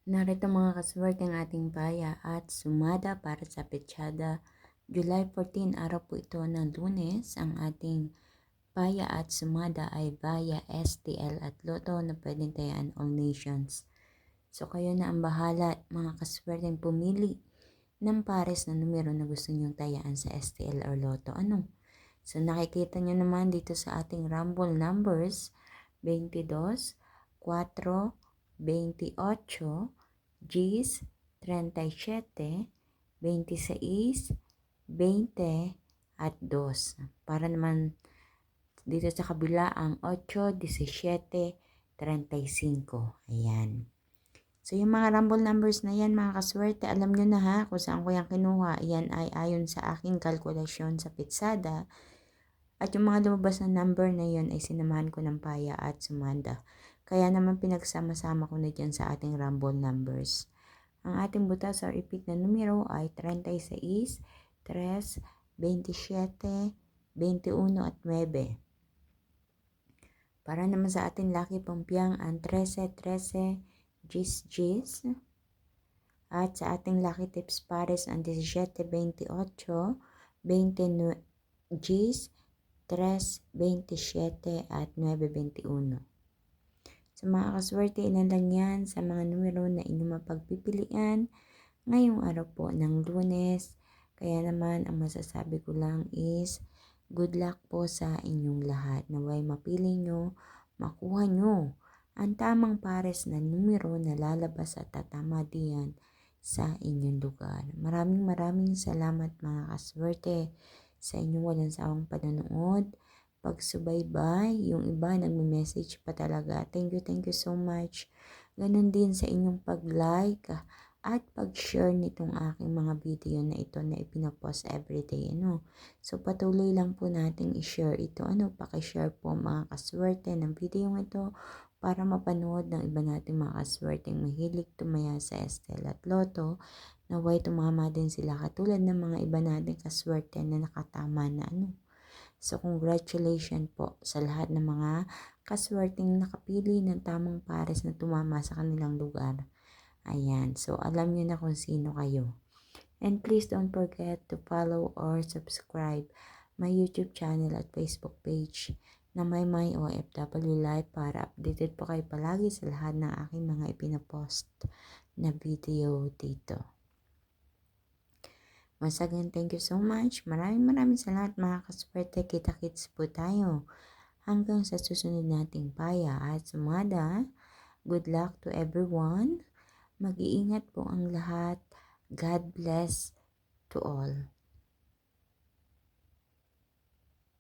Narito mga kaswerte ang ating paya at sumada para sa petsada July 14, araw po ito ng Lunes. Ang ating paya at sumada ay via STL at Lotto na pwedeng tayaan all nations. So kayo na ang bahala mga kaswerteng pumili ng pares na numero na gusto nyong tayaan sa STL or Lotto. Ano? So nakikita nyo naman dito sa ating rumble numbers 22, 4, 28, Gs, 37, 26, 20, at 2. Para naman dito sa kabila ang 8, 17, 35. Ayan. So yung mga rumble numbers na yan mga kaswerte, alam nyo na ha kung saan ko yan kinuha. Yan ay ayon sa aking kalkulasyon sa pitsada. At yung mga lumabas na number na yun ay sinamahan ko ng paya at sumanda. Kaya naman pinagsama-sama ko na dyan sa ating rumble numbers. Ang ating butas or ipit na numero ay 36, 3, 27, 21 at 9. Para naman sa ating lucky pampiang ang 13, 13, Gis, Gis. At sa ating lucky tips pares ang 17, 28, 20, Gis, 3, 27 at 9, 21. Sa mga kaswerte, ilan lang yan sa mga numero na inyong mapagpipilian ngayong araw po ng Lunes. Kaya naman, ang masasabi ko lang is good luck po sa inyong lahat. Naway mapili nyo, makuha nyo ang tamang pares na numero na lalabas at tatama diyan sa inyong lugar. Maraming salamat mga kaswerte sa inyong walang sawang panonood, pagsubaybay. Yung iba nagme-message pa talaga. Thank you so much. Ganon din sa inyong pag-like at pag-share nitong aking mga video na ito na ipinopost everyday. So patuloy lang po nating i-share ito. Paki-share po mga kaswerte ng video ito para mapanood ng iba nating mga kaswerteng mahilig tumaya sa Estel at Lotto. Naway tumama din sila katulad ng mga iba nating kaswerte na nakatama na So congratulations po sa lahat ng mga kaswerteng nakapili ng tamang pares na tumama sa kanilang lugar. Ayan, so alam niyo na kung sino kayo. And please don't forget to follow or subscribe my YouTube channel at Facebook page na may OFW Live para updated po kayo palagi sa lahat ng aking mga ipinapost na video dito. Once again, thank you so much. Maraming salamat mga kaswerte. Kita-kits po tayo. Hanggang sa susunod nating paya at sumada. Good luck to everyone. Mag-iingat po ang lahat. God bless to all.